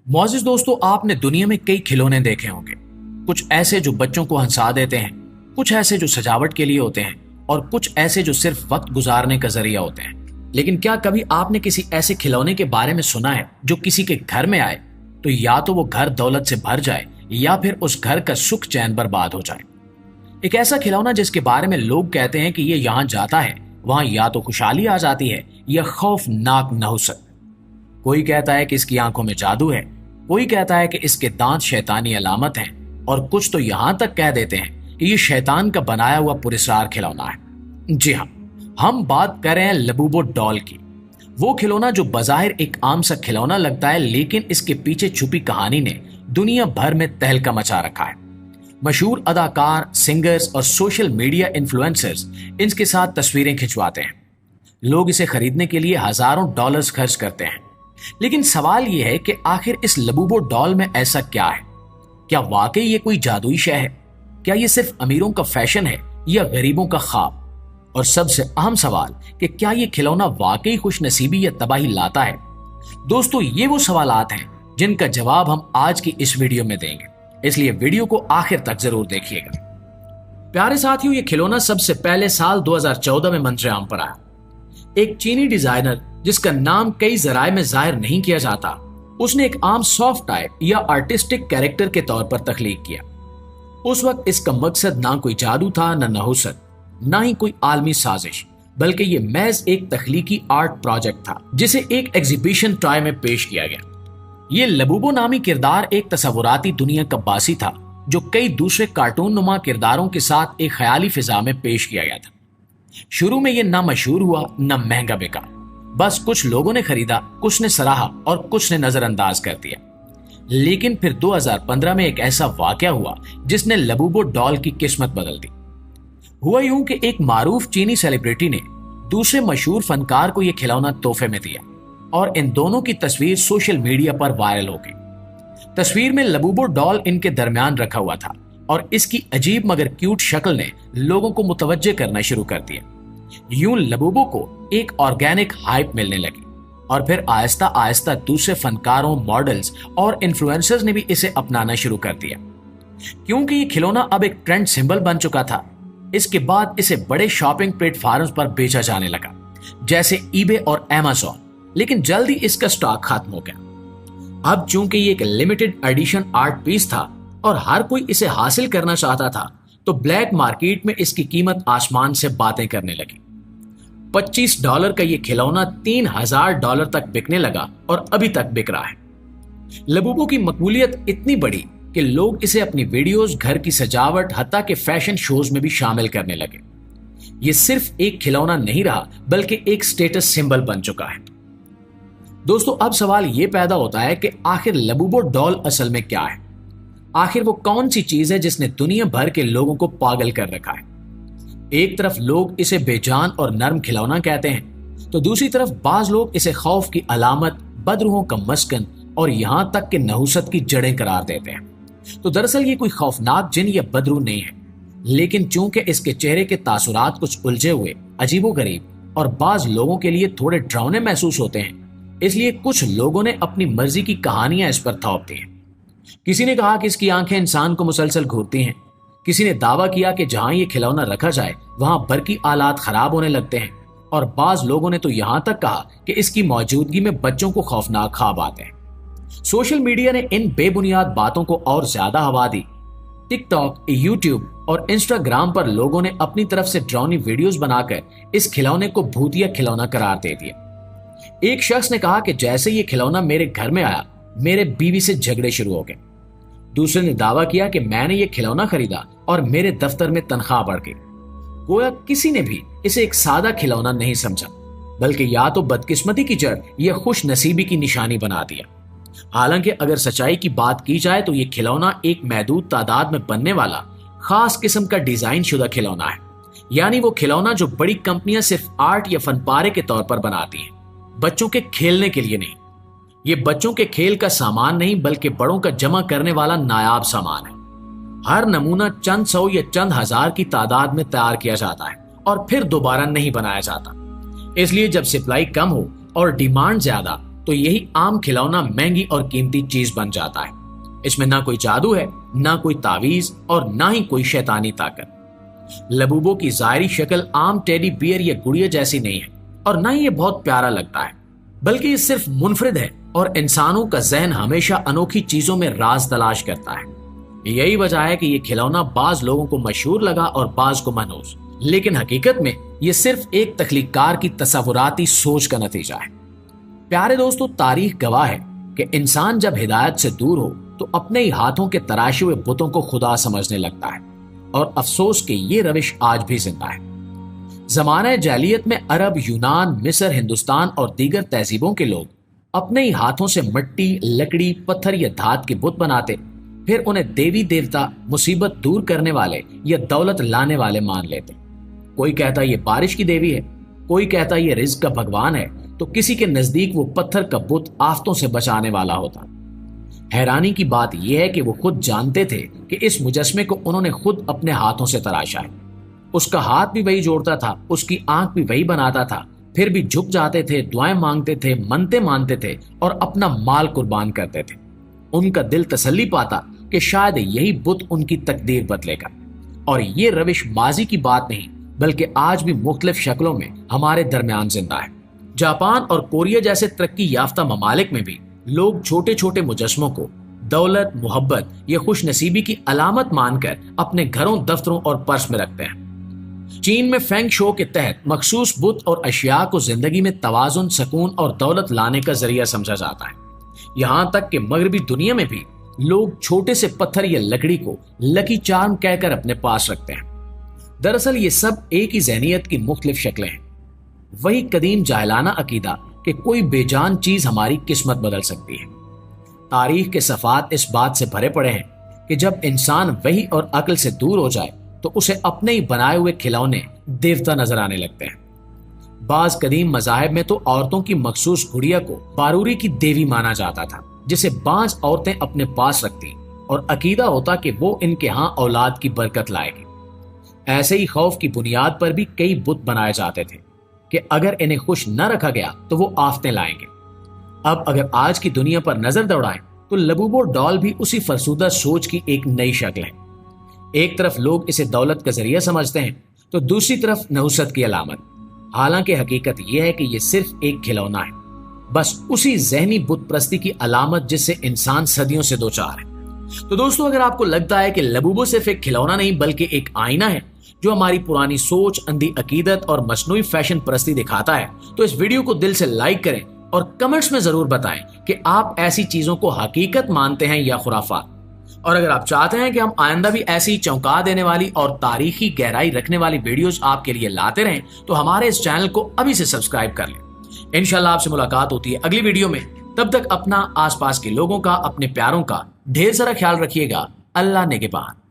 मोअज़्ज़िज़ दोस्तों, आपने दुनिया में कई खिलौने देखे होंगे। कुछ ऐसे जो बच्चों को हंसा देते हैं, कुछ ऐसे जो सजावट के लिए होते हैं और कुछ ऐसे जो सिर्फ वक्त गुजारने का जरिया होते हैं। लेकिन क्या कभी आपने किसी ऐसे खिलौने के बारे में सुना है जो किसी के घर में आए तो या तो वो घर दौलत से भर जाए या फिर उस घर का सुख चैन बर्बाद हो जाए? एक ऐसा खिलौना जिसके बारे में लोग कहते हैं कि ये यहाँ जाता है वहां या तो खुशहाली आ जाती है या खौफनाक नहुसत। कोई कहता है कि इसकी आंखों में जादू है, कोई कहता है कि इसके दांत शैतानी अलामत हैं और कुछ तो यहां तक कह देते हैं कि ये शैतान का बनाया हुआ पुरस्कार खिलौना है। जी हाँ, हम बात कर रहे हैं लबूबो डॉल की। वो खिलौना जो बाज़ाहिर एक आम सा खिलौना लगता है, लेकिन इसके पीछे छुपी कहानी ने दुनिया भर में तहलका मचा रखा है। मशहूर अदाकार, सिंगर्स और सोशल मीडिया इन्फ्लुएंसर्स इसके साथ तस्वीरें खिंचवाते हैं। लोग इसे खरीदने के लिए हजारों डॉलर्स खर्च करते हैं। लेकिन सवाल यह है कि आखिर इस लबूबो डॉल में ऐसा क्या है? क्या वाकई ये कोई जादुई शय है? क्या ये सिर्फ अमीरों का फैशन है या गरीबों का ख्वाब? और सबसे अहम सवाल कि क्या ये खिलौना वाकई खुश नसीबी या तबाही लाता है? दोस्तों, ये वो सवालात हैं जिनका जवाब हम आज की इस वीडियो में देंगे, इसलिए वीडियो को आखिर तक जरूर देखिएगा। प्यारे साथियों, ये खिलौना सबसे पहले साल 2014 में मंजरेआम पर आया। एक चीनी डिजाइनर जिसका नाम कई जराए में जाहिर नहीं किया जाता, उसने एक आम सॉफ्ट टाइप या आर्टिस्टिक कैरेक्टर के तौर पर तख्लीक किया। उस वक्त इसका मकसद ना कोई जादू था, ना नहुसत, ना ही कोई आलमी साजिश, बल्कि ये महज एक तख्लीकी आर्ट प्रोजेक्ट था जिसे एक एग्जीबिशन टॉय में पेश किया गया। ये लबूबो नामी किरदार एक तसव्वुराती दुनिया का बासी था जो कई दूसरे कार्टून नुमा किरदारों के साथ एक ख्याली फिजा में पेश किया गया था। शुरू में ये ना मशहूर हुआ ना महंगा बिका। बस कुछ लोगों ने खरीदा, कुछ ने सराहा और कुछ ने नजरअंदाज कर दिया। लेकिन फिर 2015 में एक ऐसा वाकया हुआ जिसने लबूबो डॉल की किस्मत बदल दी। हुआ यूं कि एक मारूफ चीनी सेलिब्रिटी ने दूसरे मशहूर फनकार को यह खिलौना तोहफे में दिया और इन दोनों की तस्वीर सोशल मीडिया पर वायरल हो गई। तस्वीर में लबूबो डॉल इनके दरमियान रखा हुआ था और इसकी अजीब मगर क्यूट शक्ल ने लोगों को मुतवज्जे करना शुरू कर दिया। यूं लबूबो को एक ऑर्गेनिक हाइप मिलने लगी और फिर आहिस्ता आहिस्ता दूसरे फनकारों, मॉडल्स और इन्फ्लुएंसर्स ने भी इसे अपनाना शुरू कर दिया। क्योंकि ये खिलौना अब एक ट्रेंड सिंबल बन चुका था, इसके बाद इसे बड़े शॉपिंग प्लेटफॉर्म्स पर बेचा जाने लगा, जैसे ईबे और अमेज़न। लेकिन जल्द ही इसका स्टॉक खत्म हो गया। अब चूंकि ये एक लिमिटेड एडिशन आर्ट पीस था और हर कोई इसे हासिल करना चाहता था, तो ब्लैक मार्केट में इसकी कीमत आसमान से बातें करने लगी। $25 का ये खिलौना $3000 तक बिकने लगा और अभी तक बिक रहा है। लबूबो की मकबूलियत इतनी बड़ी कि लोग इसे अपनी वीडियोस, घर की सजावट, हत्ता के फैशन शोज में भी शामिल करने लगे। ये सिर्फ एक खिलौना नहीं रहा, बल्कि एक स्टेटस सिंबल बन चुका है। दोस्तों, अब सवाल ये पैदा होता है कि आखिर लबूबो डॉल असल में क्या है? आखिर वो कौन सी चीज है जिसने दुनिया भर के लोगों को पागल कर रखा है? एक तरफ लोग इसे बेजान और नर्म खिलौना कहते हैं, तो दूसरी तरफ बाज लोग इसे खौफ की अलामत, बदरूहों का मस्कन और यहां तक कि नहुसत की जड़ें करार देते हैं। तो दरअसल ये कोई खौफनाक जिन या बदरू नहीं है, लेकिन चूंकि इसके चेहरे के तासुरात कुछ उलझे हुए, अजीबोगरीब और बाज लोगों के लिए थोड़े डरावने महसूस होते हैं, इसलिए कुछ लोगों ने अपनी मर्जी की कहानियां इस पर थोप दी हैं। किसी ने कहा कि इसकी आंखें इंसान को मुसलसल घूरती हैं। किसी ने दावा किया कि जहां ये खिलौना रखा जाए वहां बरकी आलात खराब होने लगते हैं, और बाज लोगों ने तो यहां तक कहा कि इसकी मौजूदगी में बच्चों को खौफनाक ख्वाब आते हैं। सोशल मीडिया ने इन बेबुनियाद बातों को और ज्यादा हवा दी। टिकटॉक, यूट्यूब और इंस्टाग्राम पर लोगों ने अपनी तरफ से डरावनी वीडियोस बनाकर इस खिलौने को भूतिया खिलौना करार दे दिया। एक शख्स ने कहा कि जैसे ये खिलौना मेरे घर में आया, मेरे बीवी से झगड़े शुरू हो गए। दूसरे ने दावा किया कि मैंने ये खिलौना खरीदा और मेरे दफ्तर में तनख्वाह बढ़ गई। गोया किसी ने भी इसे एक सादा खिलौना नहीं समझा, बल्कि या तो बदकिस्मती की जड़ या खुश नसीबी की निशानी बना दिया। हालांकि अगर सच्चाई की बात की जाए तो ये खिलौना एक महदूद तादाद में बनने वाला खास किस्म का डिजाइन शुदा खिलौना है, यानी वो खिलौना जो बड़ी कंपनियां सिर्फ आर्ट या फनपारे के तौर पर बनाती हैं, बच्चों के खेलने के लिए नहीं। ये बच्चों के खेल का सामान नहीं, बल्कि बड़ों का जमा करने वाला नायाब सामान है। हर नमूना चंद सौ या चंद हजार की तादाद में तैयार किया जाता है और फिर दोबारा नहीं बनाया जाता। इसलिए जब सप्लाई कम हो और डिमांड ज्यादा, तो यही आम खिलौना महंगी और कीमती चीज बन जाता है। इसमें ना कोई जादू है, ना कोई तावीज और ना ही कोई शैतानी ताकत। लबूबो की ज़ाहिरी शक्ल आम टेडी बियर या गुड़िया जैसी नहीं है और ना ही ये बहुत प्यारा लगता है, बल्कि ये सिर्फ मुनफरिद है और इंसानों का जहन हमेशा अनोखी चीजों में राज तलाश करता है। यही वजह है कि ये खिलौना बाज लोगों को मशहूर लगा और बाज को मनहूस, लेकिन हकीकत में ये सिर्फ एक तख्लीककार की तसव्वुराती सोच का नतीजा है। प्यारे दोस्तों, तारीख गवाह है कि इंसान जब हिदायत से दूर हो तो अपने ही हाथों के तराशे हुए बुतों को खुदा समझने लगता है, और अफसोस कि ये रविश आज भी जिंदा है। जमाने जाहिलियत में अरब, यूनान, मिस्र, हिंदुस्तान और दीगर तहजीबों के लोग अपने ही हाथों से मिट्टी, लकड़ी, पत्थर या धात के बुत बनाते, फिर उन्हें देवी देवता, मुसीबत दूर करने वाले या दौलत लाने वाले मान लेते। कोई कहता ये बारिश की देवी है, कोई कहता ये रिज्क का भगवान है, तो किसी के नजदीक वो पत्थर का बुत आफतों से बचाने वाला होता। हैरानी की बात यह है कि वो खुद जानते थे कि इस मुजस्मे को उन्होंने खुद अपने हाथों से तराशा है। उसका हाथ भी वही जोड़ता था, उसकी आंख भी वही बनाता था, फिर भी झुक जाते थे, दुआएं मांगते थे, मन्नतें मानते थे और अपना माल कुर्बान करते थे। उनका दिल तसल्ली पाता कि शायद यही बुत उनकी तकदीर बदलेगा। और ये रविश माजी की बात नहीं, बल्कि आज भी मुख्तलिफ शक्लों में हमारे दरमियान जिंदा है। जापान और कोरिया जैसे तरक्की याफ्ता ममालिक में भी लोग छोटे छोटे मुजस्मों को दौलत, मोहब्बत या खुश नसीबी की अलामत मानकर अपने घरों, दफ्तरों और पर्स में रखते हैं। चीन में फेंग शो के तहत मखसूस बुत और अशिया को जिंदगी में तवाजुन, सुकून और दौलत लाने का जरिया समझा जाता है। यहाँ तक कि मगरबी दुनिया में भी लोग छोटे से पत्थर या लकड़ी को लकी चार्म कहकर अपने पास रखते हैं। दरअसल ये सब एक ही ज़हनियत की मुख्तलिफ शक्लें हैं। वही कदीम जाहिलाना अकीदा कि कोई बेजान चीज हमारी किस्मत बदल सकती है। तारीख के सफ़ात इस बात से भरे पड़े हैं कि जब इंसान वही और अक्ल से दूर हो जाए तो उसे अपने ही बनाए हुए खिलौने देवता नजर आने लगते हैं। बाज कदीम मज़ाहिब में तो औरतों की मखसूस गुड़िया को बारूरी की देवी माना जाता था, जिसे बाज औरतें अपने पास रखती और अकीदा होता कि वो इनके यहाँ औलाद की बरकत लाएगी। ऐसे ही खौफ की बुनियाद पर भी कई बुत बनाए जाते थे कि अगर इन्हें खुश न रखा गया तो वो आफतें लाएंगे। अब अगर आज की दुनिया पर नजर दौड़ाएं तो लबूबो डॉल भी उसी फरसूदा सोच की एक नई शक्ल है। एक तरफ लोग इसे दौलत का जरिया समझते हैं तो दूसरी तरफ नहुसत की अलामत। हालांकि हकीकत यह है कि यह सिर्फ एक खिलौना है, बस उसी जहनी बुत प्रस्ती की अलामत जिससे इंसान सदियों से दो चार है। तो दोस्तों, अगर आपको लगता है कि लबूबो सिर्फ एक खिलौना नहीं बल्कि एक आईना है जो हमारी पुरानी सोच, अंधी अकीदत और मसनूई फैशन परस्ती दिखाता है, तो इस वीडियो को दिल से लाइक करें और कमेंट्स में जरूर बताएं कि आप ऐसी चीजों को हकीकत मानते हैं या खुराफात। और अगर आप चाहते हैं कि हम आइंदा भी ऐसी चौंका देने वाली और तारीखी गहराई रखने वाली वीडियोस आपके लिए लाते रहें, तो हमारे इस चैनल को अभी से सब्सक्राइब कर लें। इंशाल्लाह आपसे मुलाकात होती है अगली वीडियो में। तब तक अपना, आसपास के लोगों का, अपने प्यारों का ढेर सारा ख्याल रखिएगा। अल्लाह निगहबान।